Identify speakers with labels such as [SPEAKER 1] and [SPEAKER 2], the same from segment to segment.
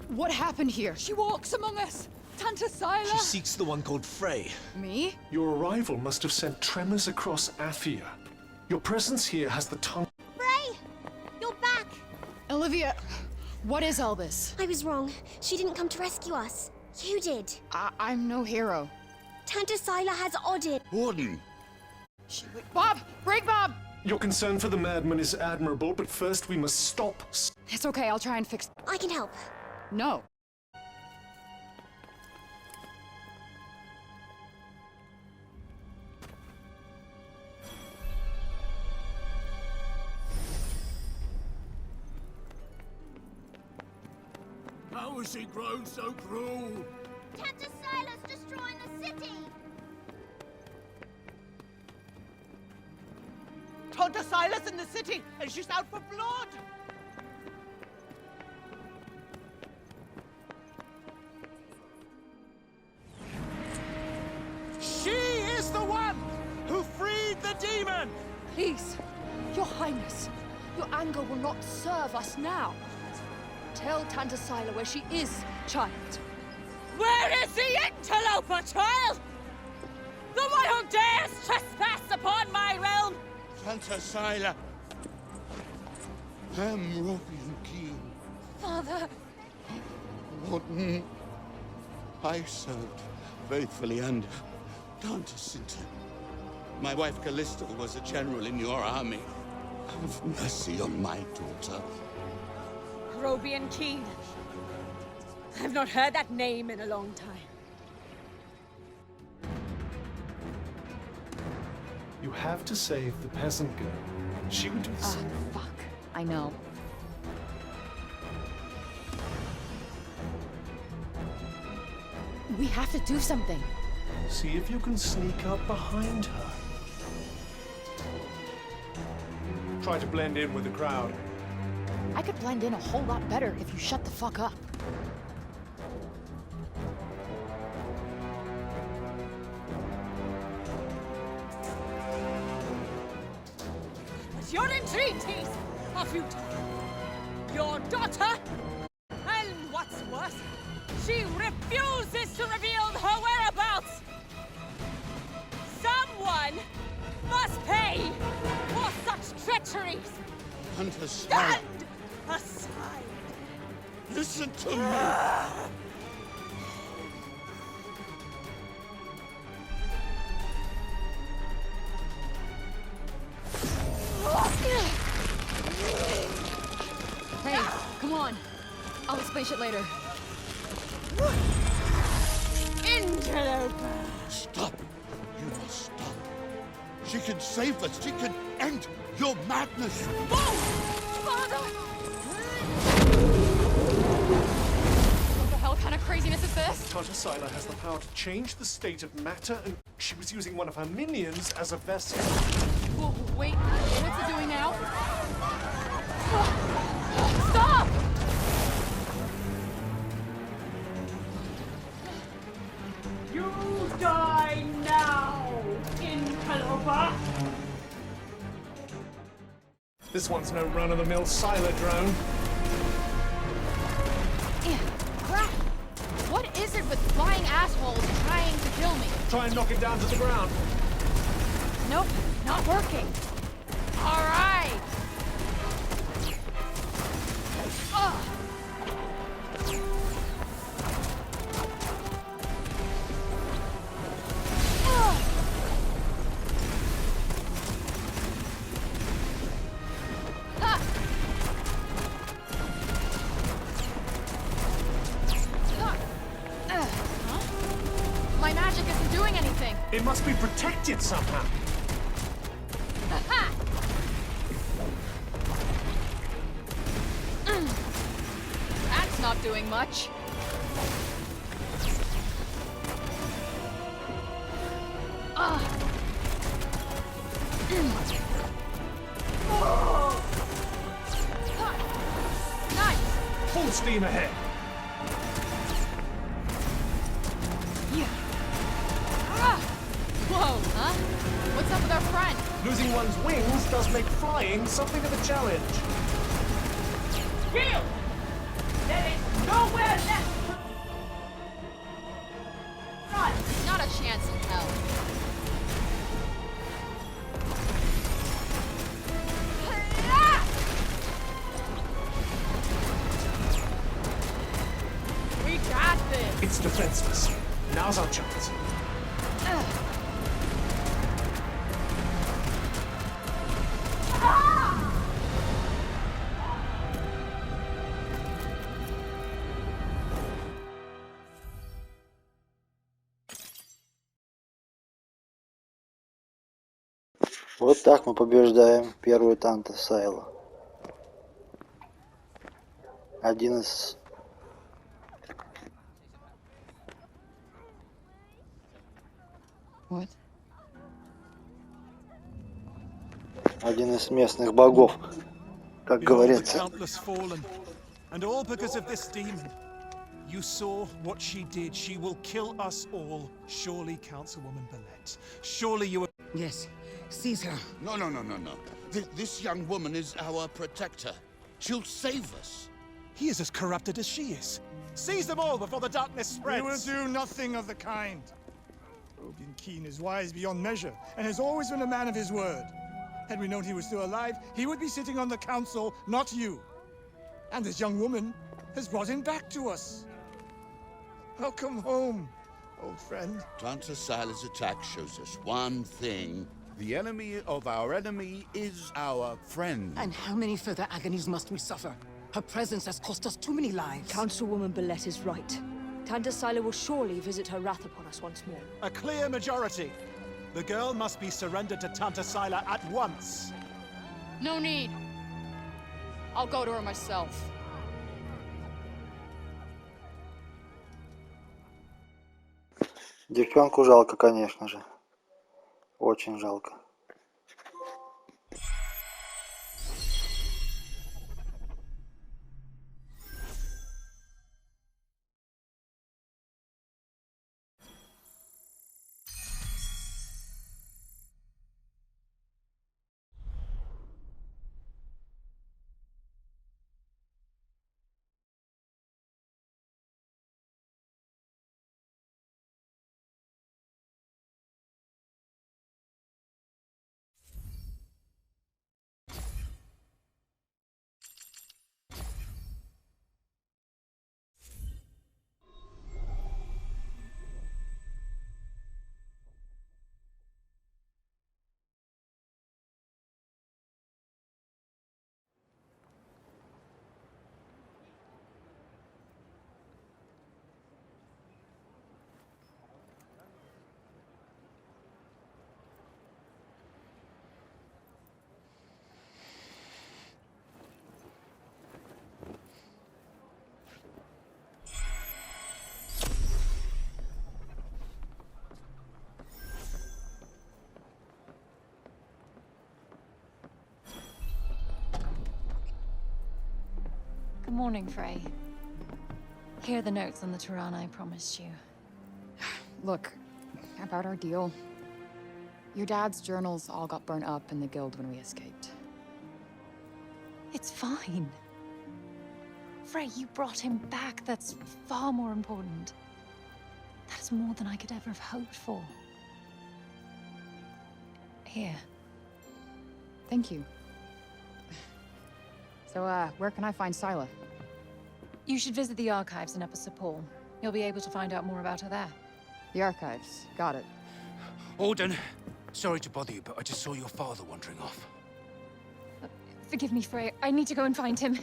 [SPEAKER 1] What happened here?
[SPEAKER 2] She walks among us. Tanta Sila.
[SPEAKER 3] She seeks the one called Frey.
[SPEAKER 1] Me?
[SPEAKER 4] Your arrival must have sent tremors across Athia. Your presence here has the tongue.
[SPEAKER 5] Frey! You're back!
[SPEAKER 1] Olivia, what is all this?
[SPEAKER 5] I was wrong. She didn't come to rescue us. You did.
[SPEAKER 1] I'm no hero.
[SPEAKER 5] Tanta Sila has Odin.
[SPEAKER 6] Odin!
[SPEAKER 1] Bob! Break Bob!
[SPEAKER 4] Your concern for the madman is admirable, but first we must stop.
[SPEAKER 1] It's okay, I'll try and fix...
[SPEAKER 5] I can help.
[SPEAKER 1] No.
[SPEAKER 6] How has he grown so cruel?
[SPEAKER 5] Tanta Sila's destroying the city!
[SPEAKER 7] Tanta Sila's in the city, and she's out for blood!
[SPEAKER 3] She is the one who freed the demon!
[SPEAKER 2] Please, Your Highness, your anger will not serve us now. Tell Tanta Sila where she is, child.
[SPEAKER 8] Where is the interloper, child? The one who dares trespass upon my realm?
[SPEAKER 6] Tanta Sila. Robian King.
[SPEAKER 8] Father.
[SPEAKER 6] Odin. I served faithfully under Tanta Sinta. My wife Callista was a general in your army. Have mercy on my daughter.
[SPEAKER 8] Robian King. I've not heard that name in a long time.
[SPEAKER 4] You have to save the peasant girl. She would do the same.
[SPEAKER 1] Fuck. I know. We have to do something.
[SPEAKER 4] See if you can sneak up behind her. Try to blend in with the crowd.
[SPEAKER 1] I could blend in a whole lot better if you shut the fuck up.
[SPEAKER 8] But your entreaties are futile. Your daughter, and what's worse, she refuses to reveal her whereabouts. Someone must pay for such treacheries.
[SPEAKER 6] Tanta Sila.
[SPEAKER 8] Stand aside.
[SPEAKER 6] Listen to me.
[SPEAKER 1] Hey, come on. I'll explain shit later.
[SPEAKER 8] Interloper.
[SPEAKER 6] Stop. You must stop. She can save us. She can end your madness.
[SPEAKER 8] Father!
[SPEAKER 1] What the hell kind of craziness is this?
[SPEAKER 4] Tanta Sila has the power to change the state of matter, and she was using one of her minions as a vessel.
[SPEAKER 1] Whoa, wait, what's it doing now? Stop!
[SPEAKER 8] You die now, interloper!
[SPEAKER 4] This one's no run-of-the-mill Sila drone.
[SPEAKER 1] Crap! What is it with flying assholes trying to kill me?
[SPEAKER 4] Try and knock it down to the ground.
[SPEAKER 1] Nope, not working. All right. My magic isn't doing anything.
[SPEAKER 4] It must be protected somehow.
[SPEAKER 1] That's not doing much. Nice.
[SPEAKER 4] Full steam ahead.
[SPEAKER 1] Whoa, huh? What's up with our friend?
[SPEAKER 4] Losing one's wings does make flying something of a challenge.
[SPEAKER 8] Kill! There is nowhere
[SPEAKER 4] It's defenseless. Now's our chance.
[SPEAKER 9] Вот так мы побеждаем первую Танта Сайло. Один из...
[SPEAKER 2] What?
[SPEAKER 9] Один из местных богов, как
[SPEAKER 3] Behold the
[SPEAKER 9] говорится.
[SPEAKER 3] countless fallen, and all because of this demon. You saw what she did. She will kill us all. Surely, Councilwoman Billette. Surely you...
[SPEAKER 7] Yes, seize her.
[SPEAKER 6] No. This young woman is our protector. She'll save us.
[SPEAKER 3] He is as corrupted as she is. Seize them all before the darkness spreads.
[SPEAKER 10] We will do nothing of the kind. Ogier Keen is wise beyond measure, and has always been a man of his word. Had we known he was still alive, he would be sitting on the council, not you. And this young woman has brought him back to us. Welcome home, old friend.
[SPEAKER 6] Tanta Sila's attack shows us one thing. The enemy of our enemy is our friend.
[SPEAKER 7] And how many further agonies must we suffer? Her presence has cost us too many lives.
[SPEAKER 2] Councilwoman Billette is right. Tanta Sila will surely visit her wrath upon us once more.
[SPEAKER 3] A clear majority. The girl must be surrendered to Tanta Sila at once.
[SPEAKER 1] No need. I'll go to her myself.
[SPEAKER 9] Девчонку жалко, конечно же. Очень жалко.
[SPEAKER 11] Good morning, Frey. Here are the notes on the Tirana I promised you.
[SPEAKER 12] Look, about our deal. Your dad's journals all got burnt up in the guild when we escaped.
[SPEAKER 11] It's fine. Frey, you brought him back. That's far more important. That is more than I could ever have hoped for. Here.
[SPEAKER 12] Thank you. So, where can I find Sila?
[SPEAKER 11] You should visit the archives in Upper Sepul. You'll be able to find out more about her there.
[SPEAKER 12] The archives. Got it.
[SPEAKER 13] Alden, sorry to bother you, but I just saw your father wandering off.
[SPEAKER 11] Forgive me, Frey. I need to go and find him.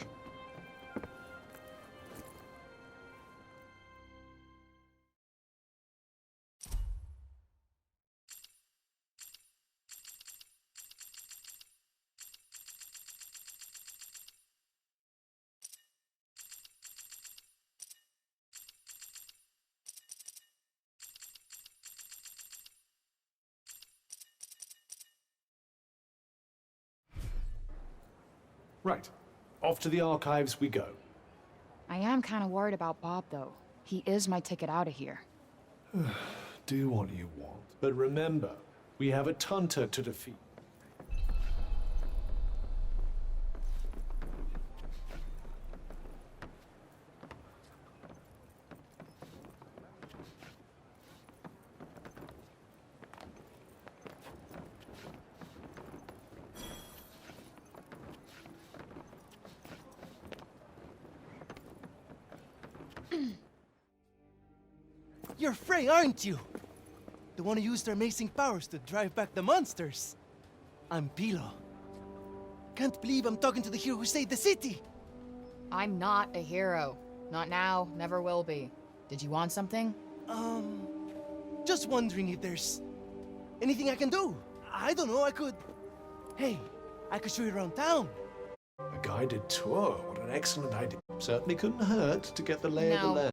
[SPEAKER 4] Right. Off to the archives we go.
[SPEAKER 12] I am kind of worried about Bob, though. He is my ticket out of here.
[SPEAKER 4] Do what you want. But remember, we have a Tanta to defeat.
[SPEAKER 14] You're Frey, aren't you? The one who used her amazing powers to drive back the monsters. I'm Pilo. Can't believe I'm talking to the hero who saved the city.
[SPEAKER 12] I'm not a hero. Not now, never will be. Did you want something?
[SPEAKER 14] Just wondering if there's anything I can do. I don't know, I could... Hey, I could show you around town.
[SPEAKER 4] A guided tour, what an excellent idea. Certainly couldn't hurt to get the lay of the land.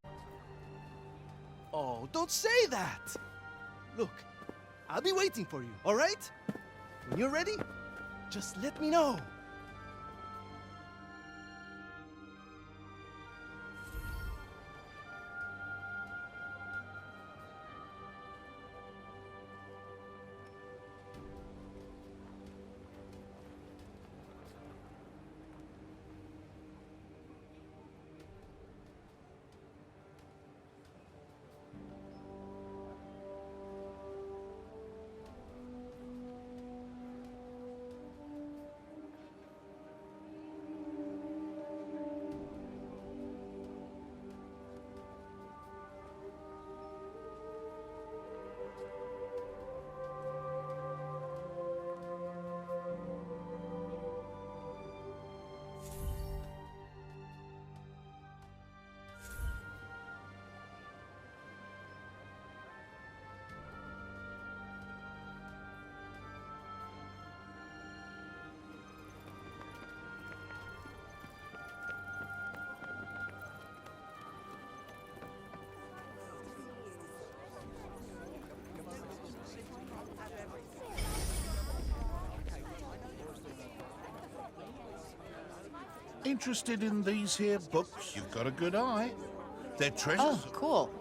[SPEAKER 14] Oh, don't say that! Look, I'll be waiting for you, all right? When you're ready, just let me know.
[SPEAKER 15] Interested in these here books? You've got a good eye. They're treasures.
[SPEAKER 12] Oh, cool.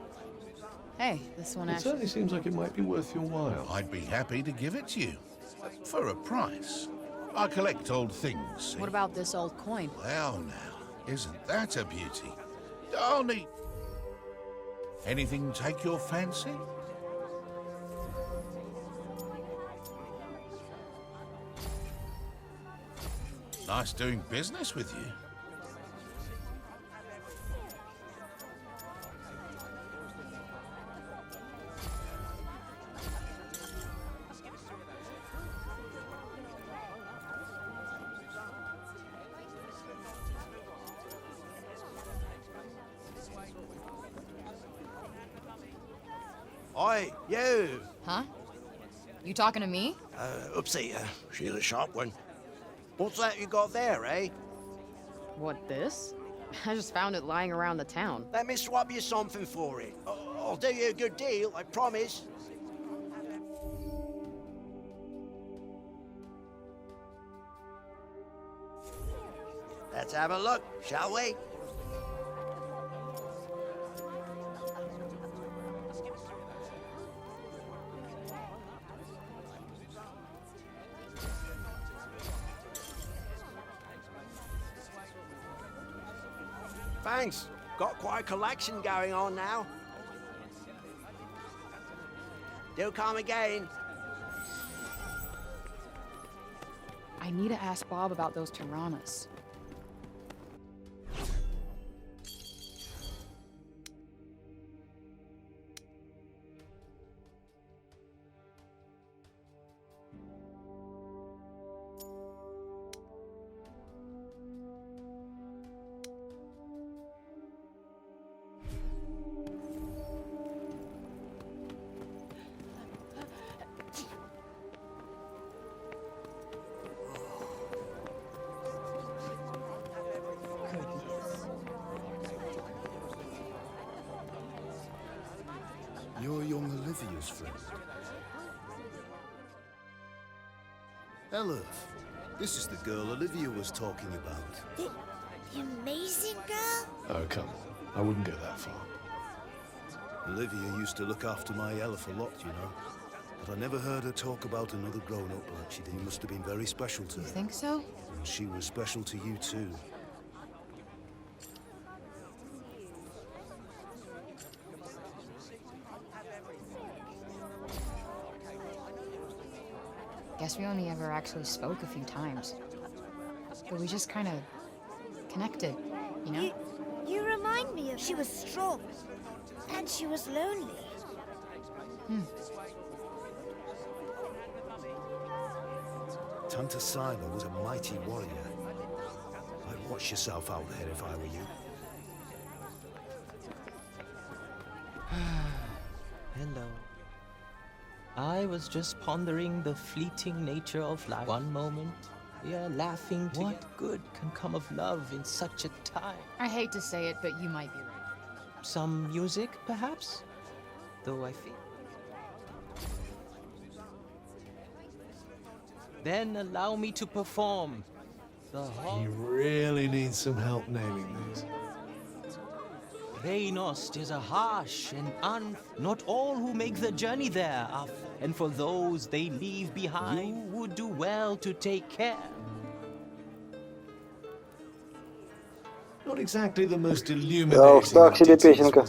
[SPEAKER 12] Hey, this one
[SPEAKER 4] It
[SPEAKER 12] actually...
[SPEAKER 4] certainly seems like it might be worth your while.
[SPEAKER 15] I'd be happy to give it to you. For a price. I collect old things, see?
[SPEAKER 12] What about this old coin?
[SPEAKER 15] Well now, isn't that a beauty? I'll need... Anything take your fancy? Nice doing business with you.
[SPEAKER 16] Oi, you!
[SPEAKER 12] Huh? You talking to me?
[SPEAKER 16] Oopsie, she's a sharp one. What's that you got there, eh?
[SPEAKER 12] What, this? I just found it lying around the town.
[SPEAKER 16] Let me swap you something for it. I'll do you a good deal, I promise. Let's have a look, shall we? Thanks. Got quite a collection going on now. Do come again.
[SPEAKER 12] I need to ask Bob about those piranhas.
[SPEAKER 17] You're young Olivia's friend. Elif, this is the girl Olivia was talking about.
[SPEAKER 5] The amazing girl?
[SPEAKER 4] Oh, come on. I wouldn't go that far.
[SPEAKER 17] Olivia used to look after my Elif a lot, you know. But I never heard her talk about another grown-up like she did. He must have been very special to her.
[SPEAKER 12] You think so?
[SPEAKER 17] And she was special to you, too.
[SPEAKER 12] Guess we only ever actually spoke a few times. But we just kind of connected, you know?
[SPEAKER 5] You remind me of... She was strong. And she was lonely.
[SPEAKER 17] Tanta Sila was a mighty warrior. I'd watch yourself out there if I were you.
[SPEAKER 18] Hello. I was just pondering the fleeting nature of life. One moment, we are laughing together. What good can come of love in such a time?
[SPEAKER 12] I hate to say it, but you might be right.
[SPEAKER 18] Some music, perhaps? Though I feel... Then allow me to perform.
[SPEAKER 4] He really needs some help nailing these.
[SPEAKER 18] Reynost is a harsh and not all who make the journey there are, and for those they leave behind, you would do well to take care.
[SPEAKER 4] Not exactly the most illuminating.
[SPEAKER 9] Так себе песенка.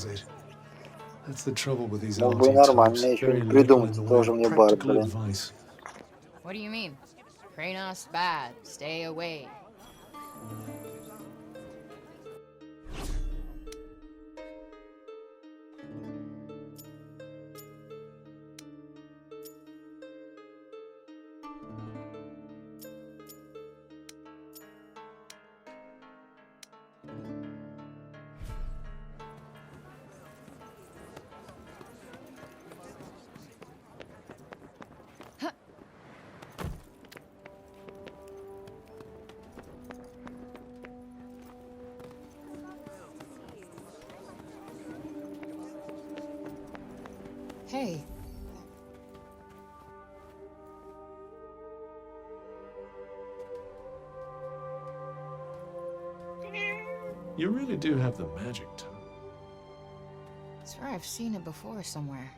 [SPEAKER 4] That's the trouble with these
[SPEAKER 9] Мог бы и нормально еще не придумать, тоже мне бард, блин.
[SPEAKER 12] What do you mean? Kranos bad. Stay away. Hey.
[SPEAKER 4] You really do have the magic tongue.
[SPEAKER 12] I swear I've seen it before somewhere.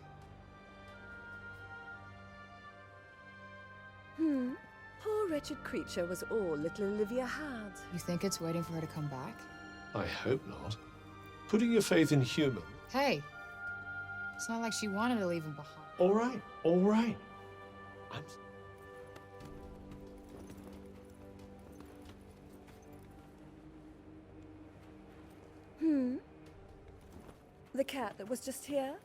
[SPEAKER 19] Poor wretched creature was all little Olivia had.
[SPEAKER 12] You think it's waiting for her to come back?
[SPEAKER 4] I hope not. Putting your faith in human.
[SPEAKER 12] Hey. It's not like she wanted to leave him behind.
[SPEAKER 4] All right, all right.
[SPEAKER 19] The cat that was just here?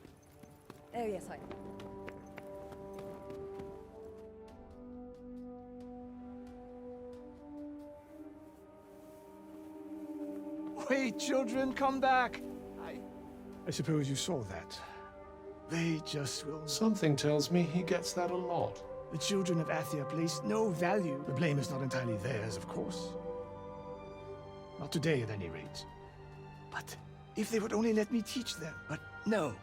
[SPEAKER 19] Oh, yes, I know.
[SPEAKER 10] Wait, children, come back! I suppose you saw that. They just will...
[SPEAKER 4] Something tells me he gets that a lot.
[SPEAKER 10] The children of Athia place no value. The blame is not entirely theirs, of course. Not today, at any rate. But if they would only let me teach them. But no.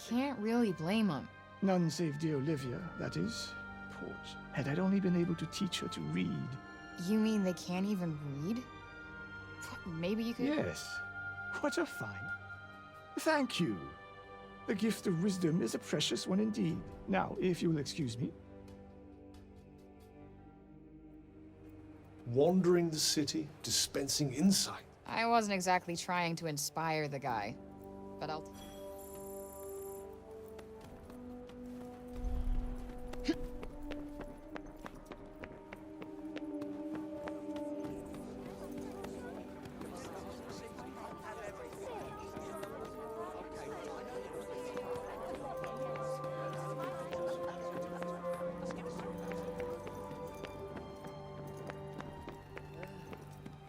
[SPEAKER 12] Can't really blame them.
[SPEAKER 10] None save dear Olivia, that is. Poor. Had I only been able to teach her to read.
[SPEAKER 12] You mean they can't even read? Maybe you could...
[SPEAKER 10] Yes. What a find. Thank you. The gift of wisdom is a precious one indeed. Now, if you'll excuse me.
[SPEAKER 4] Wandering the city, dispensing insight.
[SPEAKER 12] I wasn't exactly trying to inspire the guy, but I'll...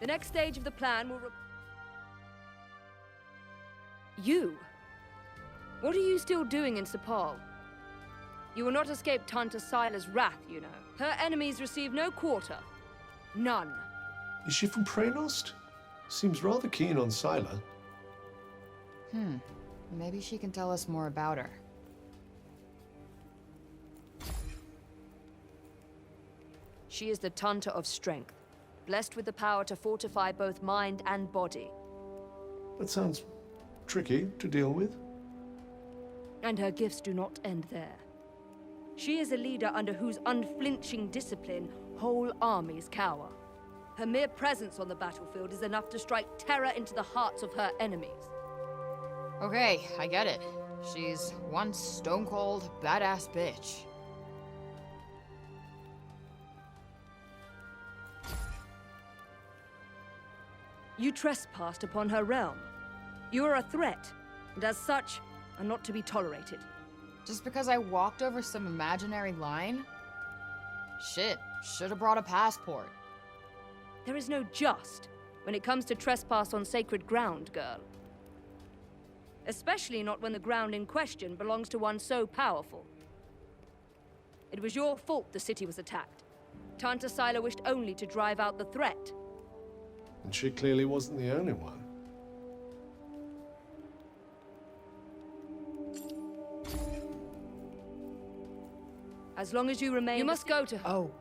[SPEAKER 19] The next stage of the plan will... You? What are you still doing in Sepal? You will not escape Tanta Sila's wrath, you know. Her enemies receive no quarter. None.
[SPEAKER 4] Is she from Prenost? Seems rather keen on Sila.
[SPEAKER 12] Maybe she can tell us more about her.
[SPEAKER 19] She is the Tanta of Strength, blessed with the power to fortify both mind and body.
[SPEAKER 4] That sounds tricky to deal with.
[SPEAKER 19] And her gifts do not end there. She is a leader under whose unflinching discipline whole armies cower. Her mere presence on the battlefield is enough to strike terror into the hearts of her enemies.
[SPEAKER 12] Okay, I get it. She's one stone-cold, badass bitch.
[SPEAKER 19] You trespassed upon her realm. You are a threat, and as such, are not to be tolerated.
[SPEAKER 12] Just because I walked over some imaginary line? Shit, should have brought a passport.
[SPEAKER 19] There is no just when it comes to trespass on sacred ground, girl. Especially not when the ground in question belongs to one so powerful. It was your fault the city was attacked. Tanta Sila wished only to drive out the threat.
[SPEAKER 4] And she clearly wasn't the only one.
[SPEAKER 19] As long as you remain... You must go to her.
[SPEAKER 12] Oh.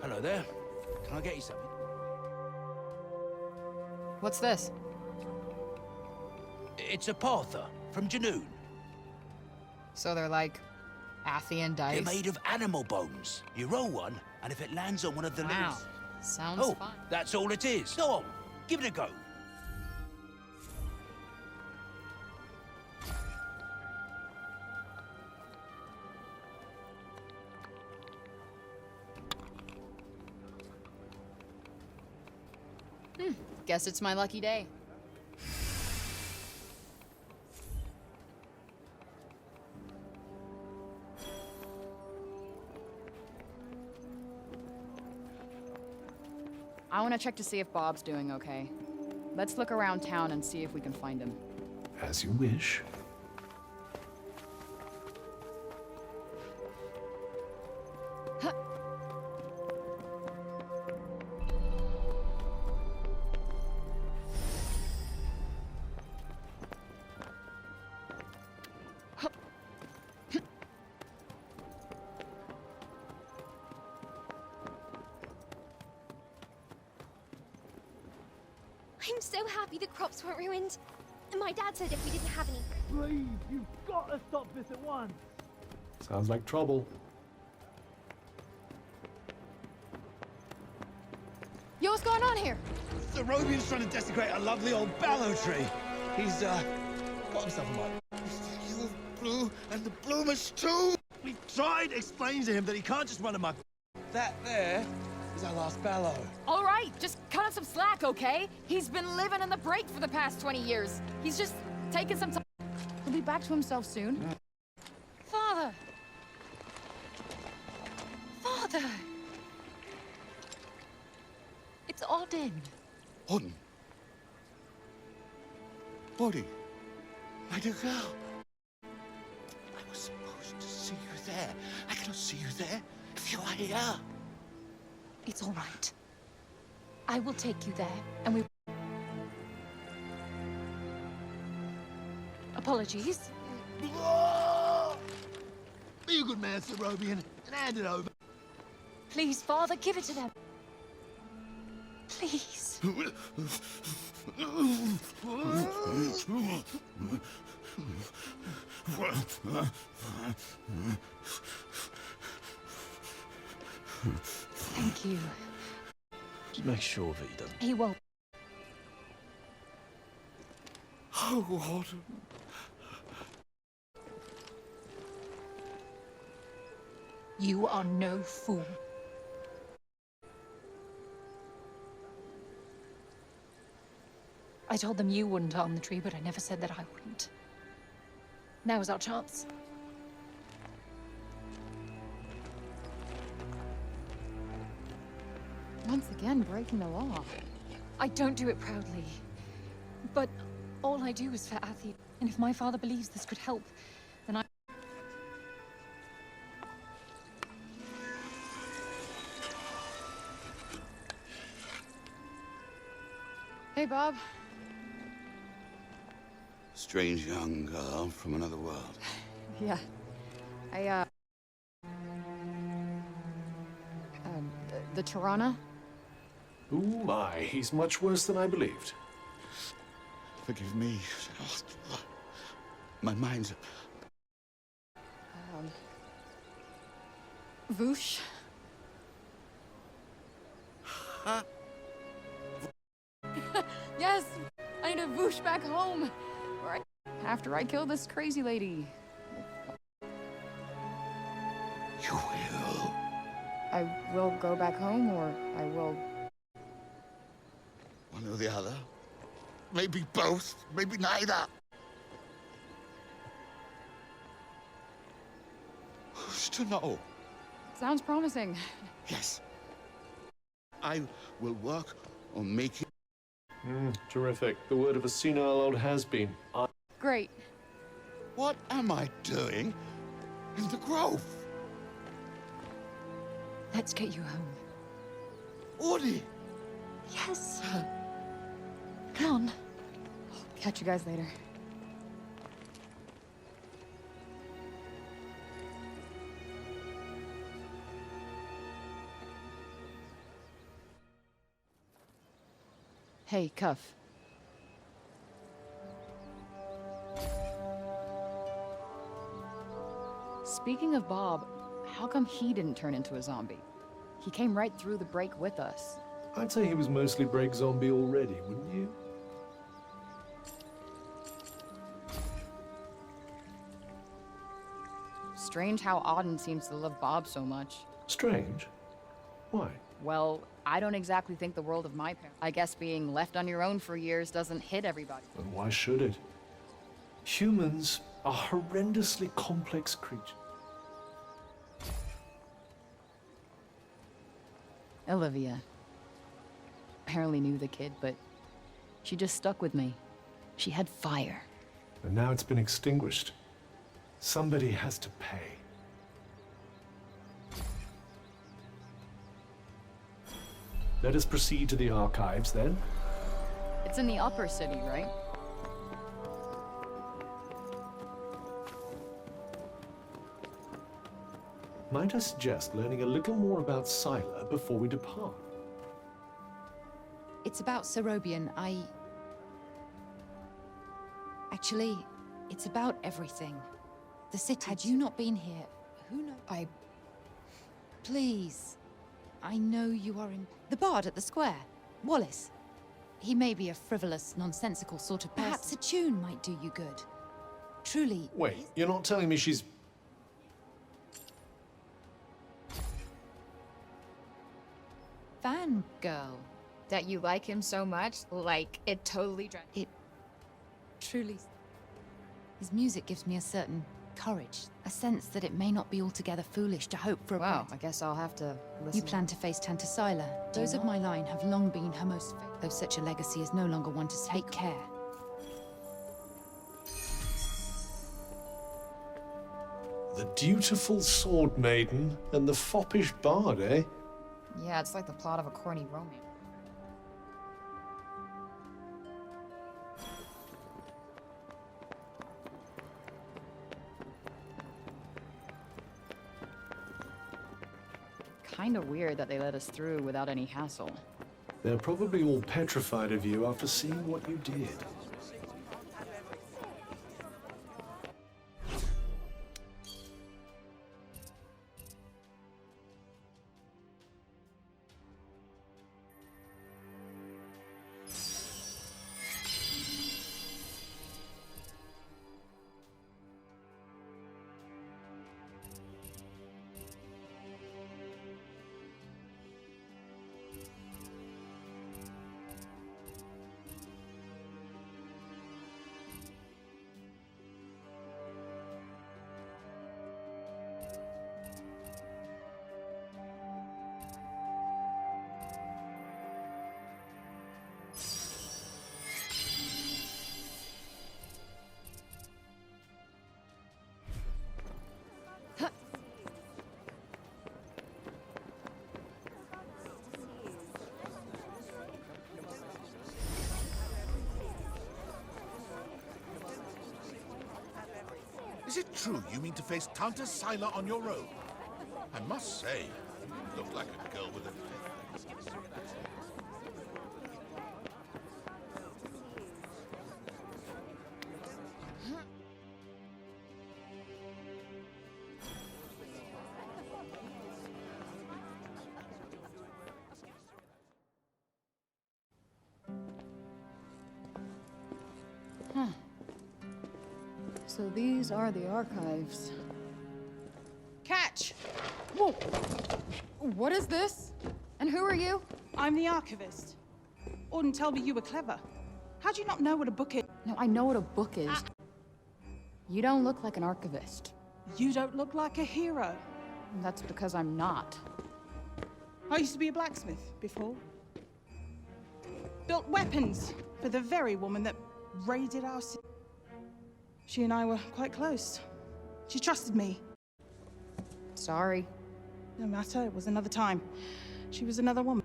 [SPEAKER 13] Hello there. Can I get you something?
[SPEAKER 12] What's this?
[SPEAKER 13] It's a Partha from Janoon.
[SPEAKER 12] So they're like Athian dice?
[SPEAKER 13] They're made of animal bones. You roll one, and if it lands on one of the
[SPEAKER 12] Wow.
[SPEAKER 13] loose...
[SPEAKER 12] Sounds fun.
[SPEAKER 13] That's all it is. Go on, give it a go.
[SPEAKER 12] Guess it's my lucky day. I want to check to see if Bob's doing okay. Let's look around town and see if we can find him.
[SPEAKER 4] As you wish.
[SPEAKER 5] I'm so happy the crops weren't ruined. My dad said if we didn't have any...
[SPEAKER 14] Please, you've got to stop this at once.
[SPEAKER 4] Sounds like trouble.
[SPEAKER 12] Yo, what's going on here?
[SPEAKER 14] The Robian's trying to desecrate a lovely old ballow tree. He's, got himself a mug.
[SPEAKER 6] You blew, and the bloomers too!
[SPEAKER 14] We tried explaining to him that he can't just run amok. That there is our last ballow.
[SPEAKER 12] All right, just cut him some slack, okay? He's been living in the break for the past 20 years. He's just taking some time. He'll be back to himself soon. Father! Father! It's Odin.
[SPEAKER 6] Odin? Odin? My dear girl. I was supposed to see you there. I cannot see you there if you are here.
[SPEAKER 11] It's all right. I will take you there, and we... Apologies.
[SPEAKER 14] Be a good man, Sir Robian, and hand it over.
[SPEAKER 11] Please, Father, give it to them. Please. Thank you.
[SPEAKER 14] Just make sure that he doesn't.
[SPEAKER 11] He won't.
[SPEAKER 6] Oh, Odin.
[SPEAKER 11] You are no fool. I told them you wouldn't harm the tree, but I never said that I wouldn't. Now is our chance.
[SPEAKER 12] Once again, breaking the law.
[SPEAKER 11] I don't do it proudly. But all I do is for Athi. And if my father believes this could help, then I...
[SPEAKER 1] Hey, Bob.
[SPEAKER 6] Strange young girl from another world.
[SPEAKER 1] Yeah. The Tirana?
[SPEAKER 4] Oh my, he's much worse than I believed.
[SPEAKER 6] Forgive me. My mind's...
[SPEAKER 1] Voosh? Yes! I need a Voosh back home! Right after I kill this crazy lady.
[SPEAKER 6] You will.
[SPEAKER 1] I will go back home, or I will...
[SPEAKER 6] One or the other. Maybe both, maybe neither. Who's to know?
[SPEAKER 1] Sounds promising.
[SPEAKER 6] Yes. I will work on making...
[SPEAKER 4] Terrific. The word of a senile old has-been.
[SPEAKER 1] Great.
[SPEAKER 6] What am I doing in the Grove?
[SPEAKER 11] Let's get you home.
[SPEAKER 6] Audie!
[SPEAKER 11] Yes. Come on.
[SPEAKER 1] Catch you guys later. Hey, Cuff. Speaking of Bob, how come he didn't turn into a zombie? He came right through the break with us.
[SPEAKER 4] I'd say he was mostly break zombie already, wouldn't you?
[SPEAKER 1] Strange how Auden seems to love Bob so much.
[SPEAKER 4] Strange? Why?
[SPEAKER 1] Well, I don't exactly think the world of my parents. I guess being left on your own for years doesn't hit everybody.
[SPEAKER 4] And why should it? Humans are horrendously complex creatures.
[SPEAKER 1] Olivia. Apparently knew the kid, but she just stuck with me. She had fire.
[SPEAKER 4] And now it's been extinguished. Somebody has to pay. Let us proceed to the archives, then.
[SPEAKER 1] It's in the upper city, right?
[SPEAKER 4] Might I suggest learning a little more about Sila before we depart?
[SPEAKER 11] It's about Serobian. Actually, it's about everything. The city. Had you not been here, who knows? Please. I know you are in... The bard at the square. Wallace. He may be a frivolous, nonsensical sort of person. Perhaps a tune might do you good. Truly...
[SPEAKER 4] Wait, you're not telling me she's...
[SPEAKER 11] Fangirl.
[SPEAKER 1] That you like him so much, like it totally...
[SPEAKER 11] It... truly... His music gives me a certain courage. A sense that it may not be altogether foolish to hope for a...
[SPEAKER 1] Wow, I guess I'll have to listen.
[SPEAKER 11] You plan to face Tanta Sila. Those of my line have long been her most... Though such a legacy is no longer one to take care.
[SPEAKER 4] The dutiful sword maiden and the foppish bard, eh?
[SPEAKER 1] Yeah, it's like the plot of a corny romance. Kinda weird that they let us through without any hassle.
[SPEAKER 4] They're probably all petrified of you after seeing what you did.
[SPEAKER 15] Is it true you mean to face Tanta Sila on your own? I must say, you look like a girl with a...
[SPEAKER 1] Huh. So these are the archives.
[SPEAKER 20] Catch!
[SPEAKER 2] Whoa! What is this? And who are you?
[SPEAKER 20] I'm the archivist. Auden told me you were clever. How'd you not know what a book is?
[SPEAKER 1] No, I know what a book is. You don't look like an archivist.
[SPEAKER 20] You don't look like a hero.
[SPEAKER 1] That's because I'm not.
[SPEAKER 20] I used to be a blacksmith before. Built weapons for the very woman that raided our city. She and I were quite close. She trusted me.
[SPEAKER 1] Sorry.
[SPEAKER 20] No matter, it was another time. She was another woman.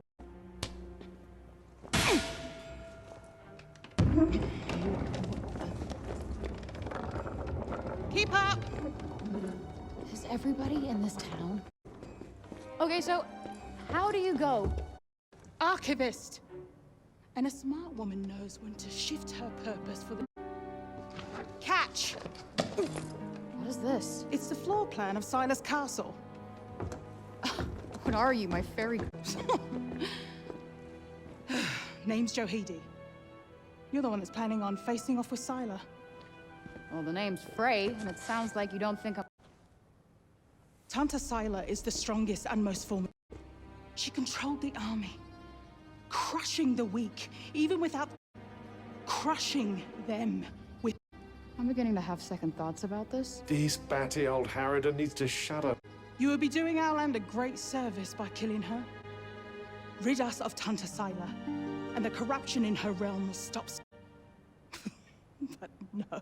[SPEAKER 20] Keep up!
[SPEAKER 1] Is everybody in this town? Okay, so how do you go?
[SPEAKER 20] Archivist! And a smart woman knows when to shift her purpose for the... Catch!
[SPEAKER 1] What is this?
[SPEAKER 20] It's the floor plan of Silas Castle.
[SPEAKER 1] What are you, my fairy?
[SPEAKER 20] Name's Johidi. You're the one that's planning on facing off with Sila.
[SPEAKER 1] Well, the name's Frey, and it sounds like you don't think I'm...
[SPEAKER 20] Tanta Sila is the strongest and most formidable. She controlled the army, crushing the weak, even without crushing them with...
[SPEAKER 1] I'm beginning to have second thoughts about this.
[SPEAKER 4] This batty old Harridan needs to shut up.
[SPEAKER 20] You would be doing our land a great service by killing her. Rid us of Tanta Sila, and the corruption in her realm will stop. But no.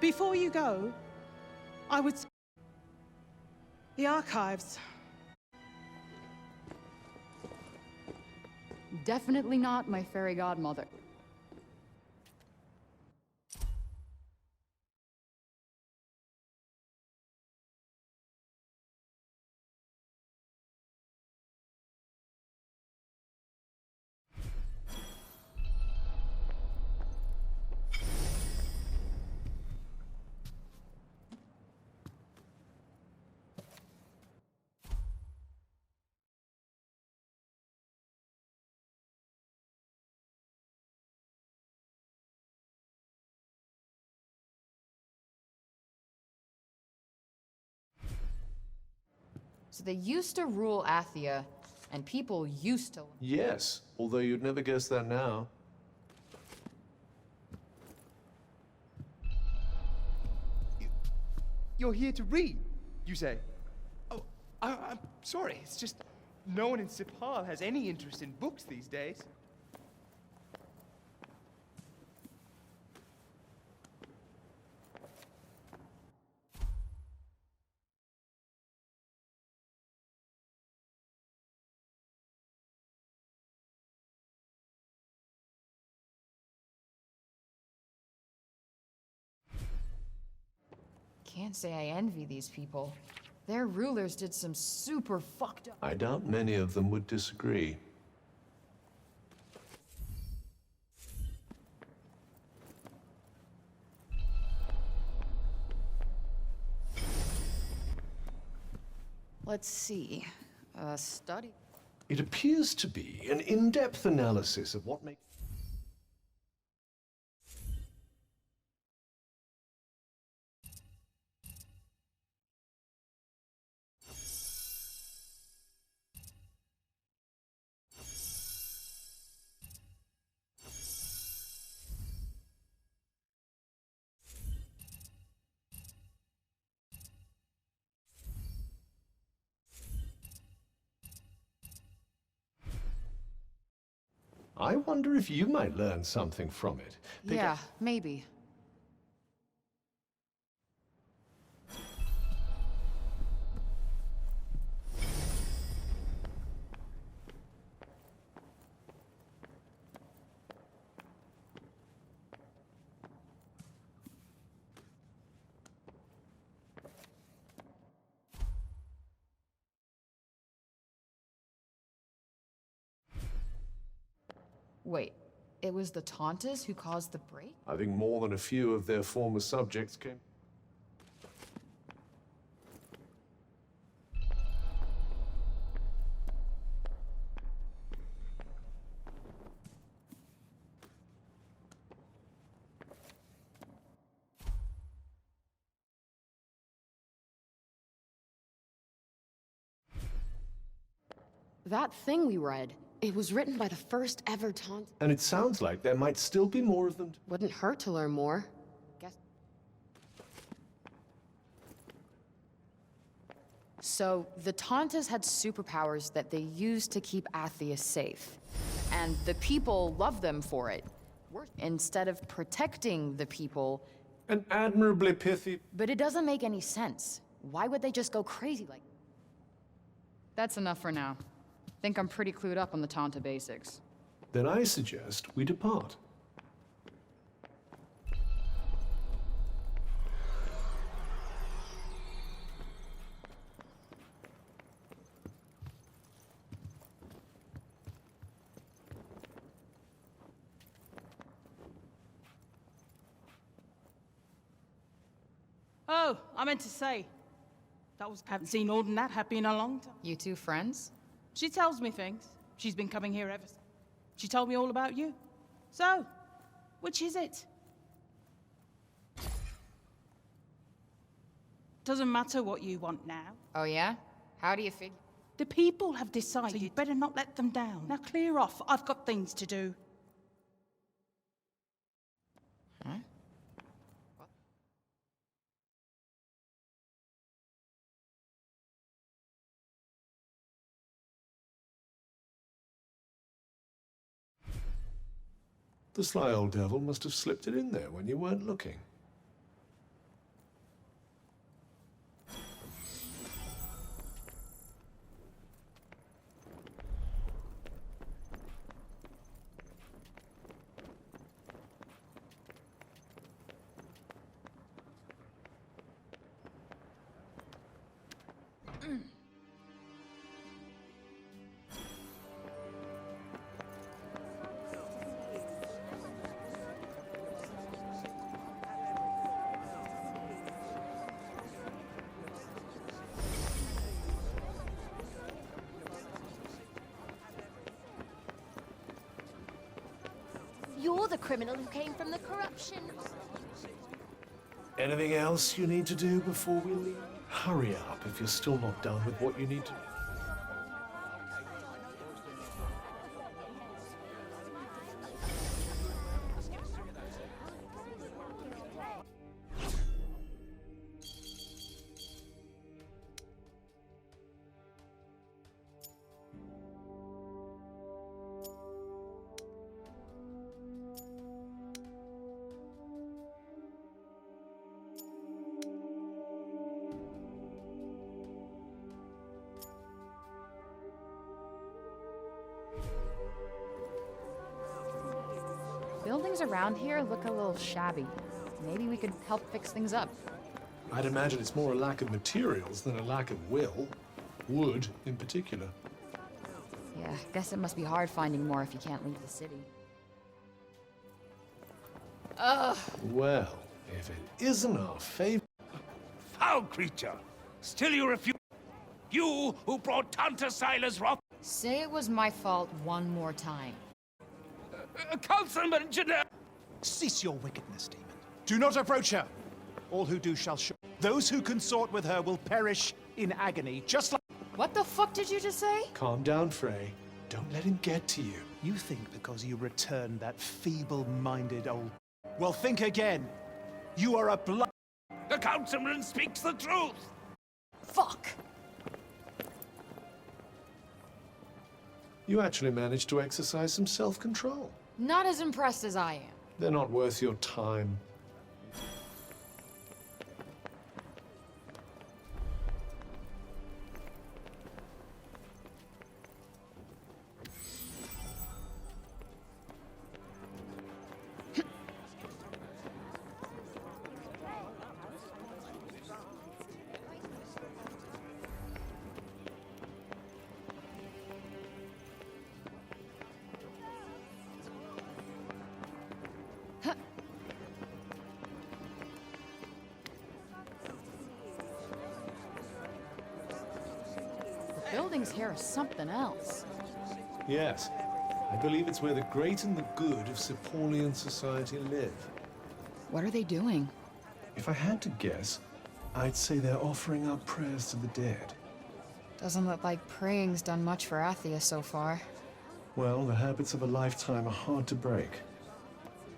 [SPEAKER 20] Before you go, I would... The archives.
[SPEAKER 1] Definitely not my fairy godmother. So they used to rule Athia, and people used to...
[SPEAKER 4] Yes, although you'd never guess that now.
[SPEAKER 21] You're here to read, you say? Oh, I'm sorry. It's just no one in Sipal has any interest in books these days.
[SPEAKER 1] Can't say I envy these people. Their rulers did some super fucked up...
[SPEAKER 4] I doubt many of them would disagree.
[SPEAKER 1] Let's see. Study...
[SPEAKER 4] It appears to be an in-depth analysis of what makes... I wonder if you might learn something from it.
[SPEAKER 1] Yeah, maybe.
[SPEAKER 12] Wait, it was the Tauntas who caused the break?
[SPEAKER 4] I think more than a few of their former subjects came.
[SPEAKER 12] That thing we read, it was written by the first ever Taunt.
[SPEAKER 4] And it sounds like there might still be more of them.
[SPEAKER 12] Wouldn't hurt to learn more. Guess. So, the Tauntas had superpowers that they used to keep Athia safe. And the people loved them for it. Instead of protecting the people...
[SPEAKER 4] An admirably pithy...
[SPEAKER 12] But it doesn't make any sense. Why would they just go crazy like... That's enough for now. Think I'm pretty clued up on the Tanta basics.
[SPEAKER 4] Then I suggest we depart.
[SPEAKER 20] Oh, I meant to say, haven't seen Alden that happy in a long time.
[SPEAKER 12] You two friends?
[SPEAKER 20] She tells me things. She's been coming here ever since. She told me all about you. So, which is it? Doesn't matter what you want now.
[SPEAKER 12] Oh yeah? How do you figure?
[SPEAKER 20] The people have decided, so you better not let them down. Now clear off, I've got things to do.
[SPEAKER 12] Huh?
[SPEAKER 4] The sly old devil must have slipped it in there when you weren't looking.
[SPEAKER 5] You're the criminal who came from the corruption.
[SPEAKER 4] Anything else you need to do before we leave? Hurry up if you're still not done with what you need to do.
[SPEAKER 12] Buildings around here look a little shabby. Maybe we could help fix things up.
[SPEAKER 4] I'd imagine it's more a lack of materials than a lack of will. Wood, in particular.
[SPEAKER 12] Yeah, guess it must be hard finding more if you can't leave the city. Ugh!
[SPEAKER 4] Well, if it isn't our favorite...
[SPEAKER 13] Foul creature! Still you refuse? You who brought Tanta Sila's rock...
[SPEAKER 12] Say it was my fault one more time.
[SPEAKER 13] Councilman Janelle!
[SPEAKER 3] Cease your wickedness, demon. Do not approach her. All who do shall show. Those who consort with her will perish in agony, just like...
[SPEAKER 12] What the fuck did you just say?
[SPEAKER 4] Calm down, Frey. Don't let him get to you.
[SPEAKER 3] You think because you returned that feeble-minded old... Well, think again. You are a blood...
[SPEAKER 13] The councilman speaks the truth!
[SPEAKER 12] Fuck!
[SPEAKER 4] You actually managed to exercise some self-control.
[SPEAKER 12] Not as impressed as I am.
[SPEAKER 4] They're not worth your time.
[SPEAKER 12] building's here is something else.
[SPEAKER 4] Yes. I believe it's where the great and the good of Sepolian society live.
[SPEAKER 12] What are they doing?
[SPEAKER 4] If I had to guess, I'd say they're offering up prayers to the dead.
[SPEAKER 12] Doesn't look like praying's done much for Athia so far.
[SPEAKER 4] Well, the habits of a lifetime are hard to break.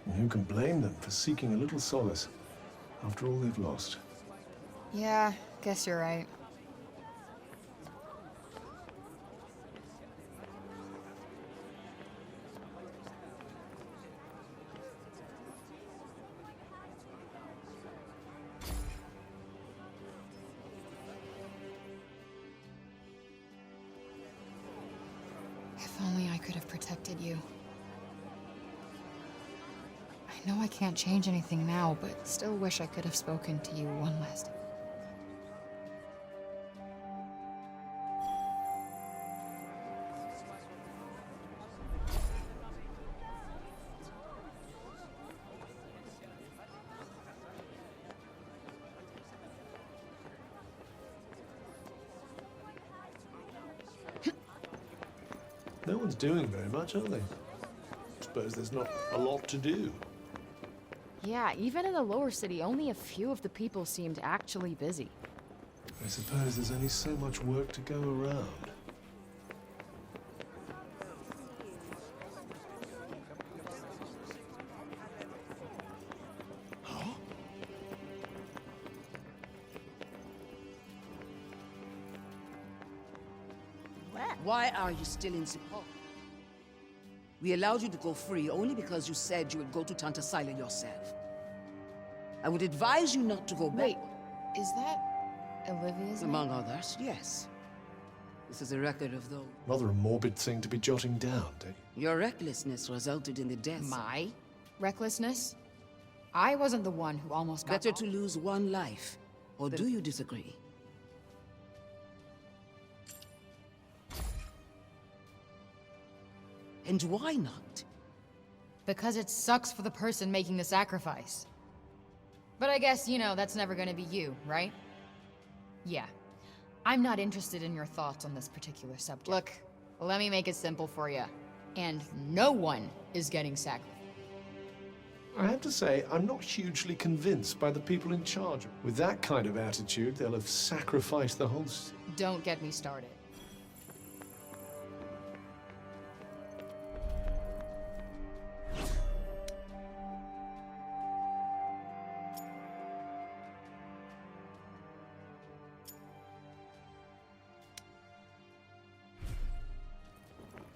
[SPEAKER 4] And who can blame them for seeking a little solace after all they've lost?
[SPEAKER 12] Yeah, guess you're right. If only I could have protected you. I know I can't change anything now, but still wish I could have spoken to you one last time.
[SPEAKER 4] No one's doing very much, are they? Suppose there's not a lot to do.
[SPEAKER 12] Yeah, even in the lower city, only a few of the people seemed actually busy.
[SPEAKER 4] I suppose there's only so much work to go around.
[SPEAKER 8] Why are you still in Sepol? We allowed you to go free only because you said you would go to Tanta Sila yourself. I would advise you not to go back.
[SPEAKER 12] Wait, is that Olivia's name?
[SPEAKER 8] Among others, yes. This is a record of those.
[SPEAKER 4] Rather a morbid thing to be jotting down, don't you?
[SPEAKER 8] Your recklessness resulted in the death.
[SPEAKER 12] My recklessness? I wasn't the one who almost got
[SPEAKER 8] Better to lose one life. Or do you disagree? And why not?
[SPEAKER 12] Because it sucks for the person making the sacrifice. But I guess, you know, that's never gonna be you, right? Yeah. I'm not interested in your thoughts on this particular subject. Look, let me make it simple for you. And no one is getting sacrificed.
[SPEAKER 4] I have to say, I'm not hugely convinced by the people in charge. With that kind of attitude, they'll have sacrificed the whole city.
[SPEAKER 12] Don't get me started.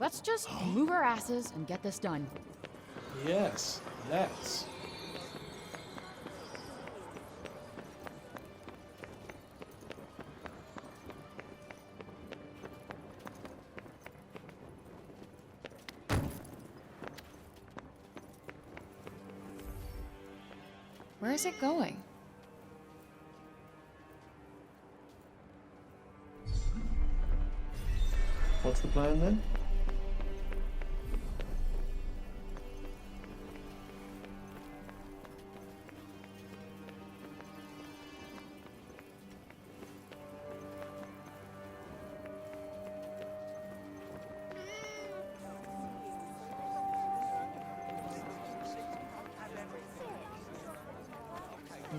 [SPEAKER 12] Let's just move our asses and get this done.
[SPEAKER 4] Yes, let's.
[SPEAKER 12] Where is it going?
[SPEAKER 4] What's the plan then?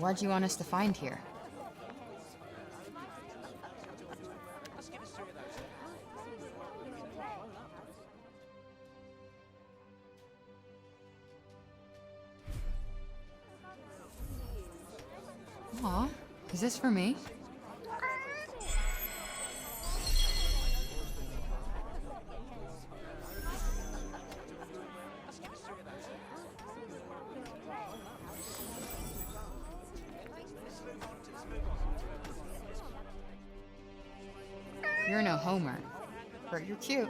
[SPEAKER 12] What'd you want us to find here? Aw, is this for me? You're no Homer, but you're cute.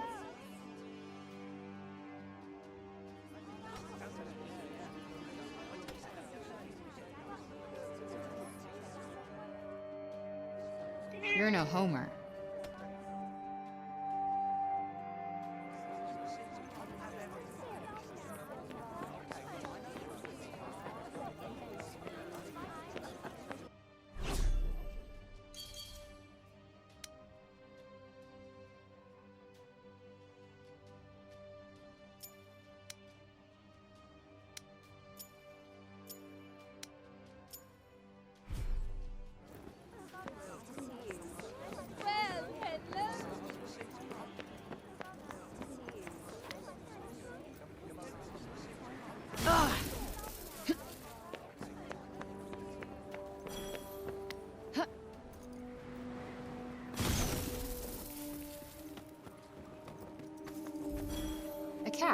[SPEAKER 12] You're no Homer.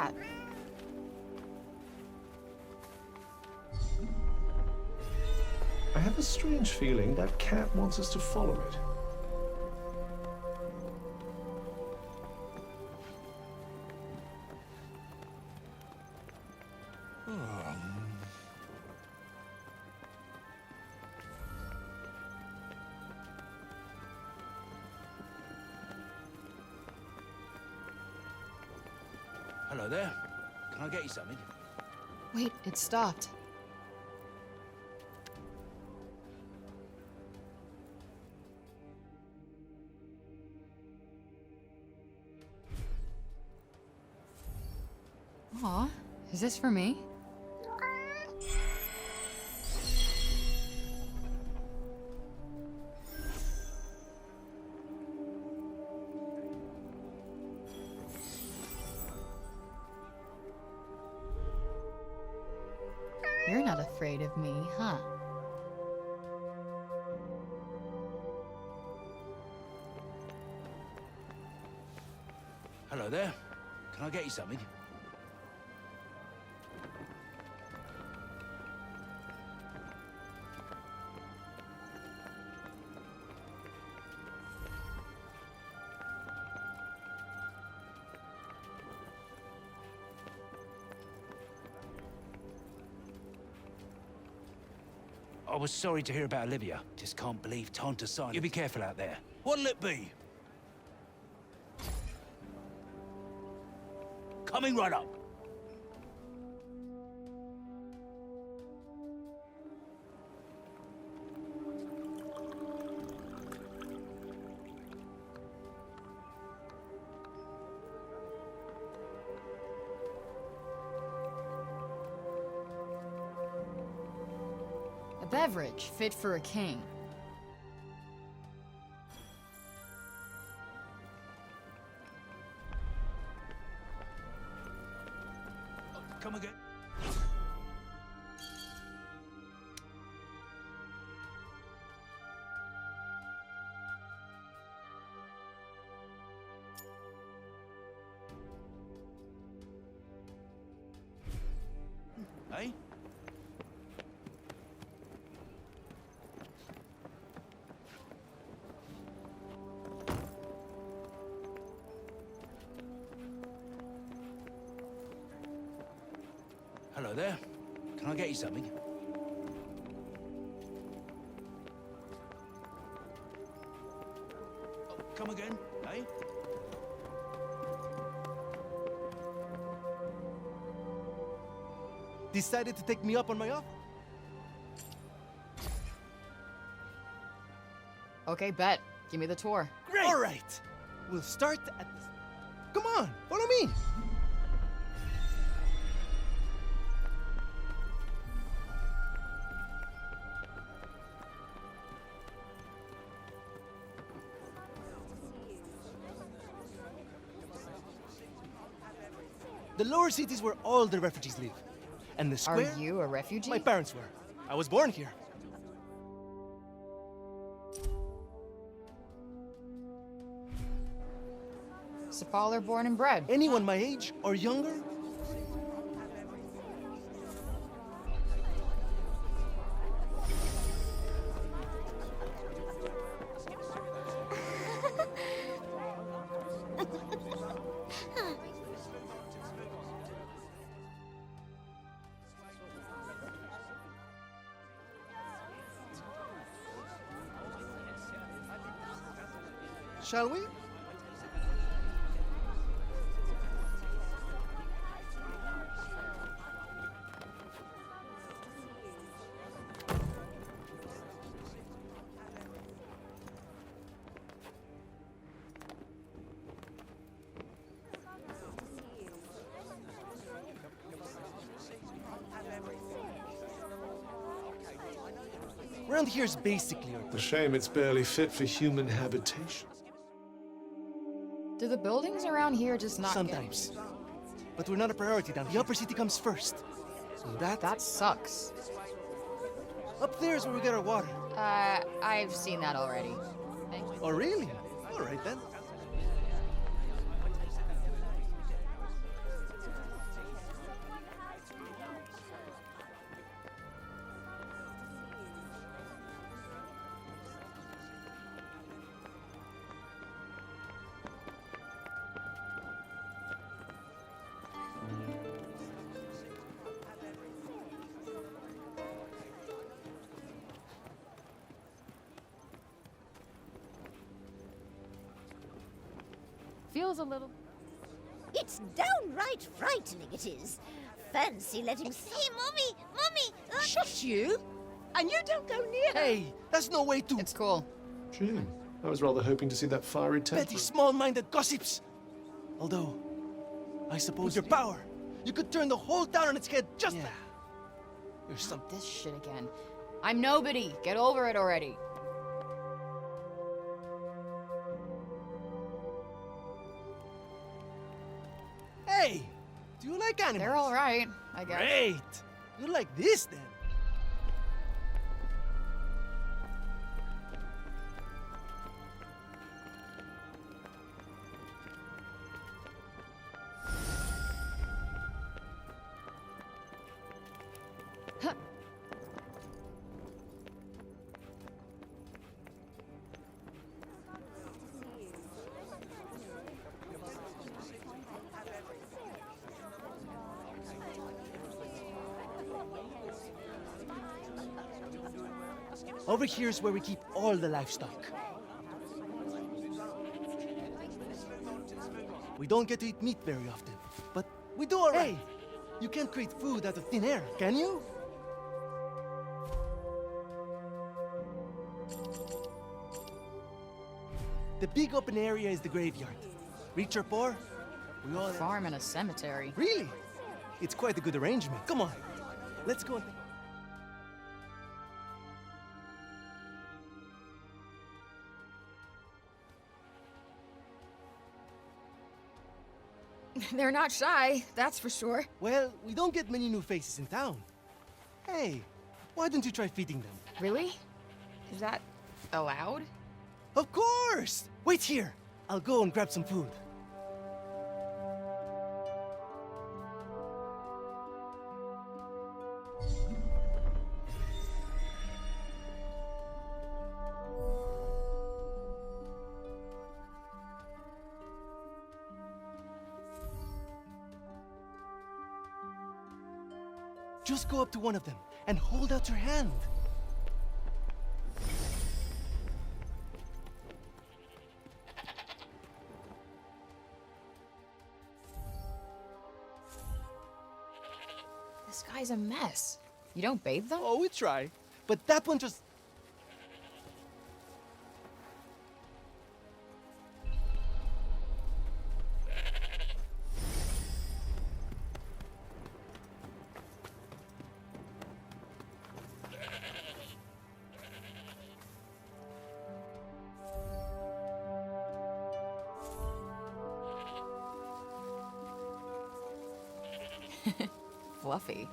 [SPEAKER 12] cat.
[SPEAKER 4] I have a strange feeling that cat wants us to follow it.
[SPEAKER 13] Hello there. Can I get you something?
[SPEAKER 12] Wait, it stopped. Aw, is this for me? You're not afraid of me, huh?
[SPEAKER 13] Hello there. Can I get you something? I was sorry to hear about Olivia. Just can't believe Tanta signed. You be careful out there. What'll it be? Coming right up.
[SPEAKER 12] A beverage fit for a king.
[SPEAKER 13] Come again. Hey? Hello there. Can I get you something? Oh, come again, eh?
[SPEAKER 14] Decided to take me up on my offer?
[SPEAKER 12] Okay, bet. Give me the tour.
[SPEAKER 14] Great! All right. We'll start at the... Come on, follow me. The lower cities where all the refugees live. And the square...
[SPEAKER 12] Are you a refugee?
[SPEAKER 14] My parents were. I was born here.
[SPEAKER 12] Sepal are born and bred.
[SPEAKER 14] Anyone my age or younger? Shall we? Around here is basically our...
[SPEAKER 4] A shame it's barely fit for human habitation.
[SPEAKER 12] Do the buildings around here just not
[SPEAKER 14] Sometimes. But we're not a priority down here. The upper city comes first. So
[SPEAKER 12] That sucks.
[SPEAKER 14] Up there is where we get our water.
[SPEAKER 12] I've seen that already. Thank you.
[SPEAKER 14] Oh, really? All right, then.
[SPEAKER 1] Feels a little...
[SPEAKER 7] It's downright frightening, it is. Fancy letting... Hey, Mommy! Mommy!
[SPEAKER 8] Shush you! And you don't go near her!
[SPEAKER 14] Hey, that's no way to...
[SPEAKER 12] It's cool.
[SPEAKER 4] Shame. I was rather hoping to see that fiery temper.
[SPEAKER 14] Petty, small-minded gossips! Although, I suppose with your power, you could turn the whole town on its head just that. You're some...
[SPEAKER 12] This shit again. I'm nobody. Get over it already.
[SPEAKER 14] Hey! Do you like animals?
[SPEAKER 12] They're all right, I guess.
[SPEAKER 14] Great! You like this, then? Over here is where we keep all the livestock. We don't get to eat meat very often, but we do all right. Hey, you can't create food out of thin air, can you? The big open area is the graveyard. Rich or poor, we all...
[SPEAKER 12] A farm and a cemetery.
[SPEAKER 14] Really? It's quite a good arrangement. Come on, let's go and...
[SPEAKER 12] They're not shy, that's for sure.
[SPEAKER 14] Well, we don't get many new faces in town. Hey, why don't you try feeding them?
[SPEAKER 12] Really? Is that allowed?
[SPEAKER 14] Of course! Wait here. I'll go and grab some food. Just go up to one of them and hold out your hand.
[SPEAKER 12] This guy's a mess. You don't bathe them?
[SPEAKER 14] Oh, we try. But that one just...
[SPEAKER 12] Fluffy.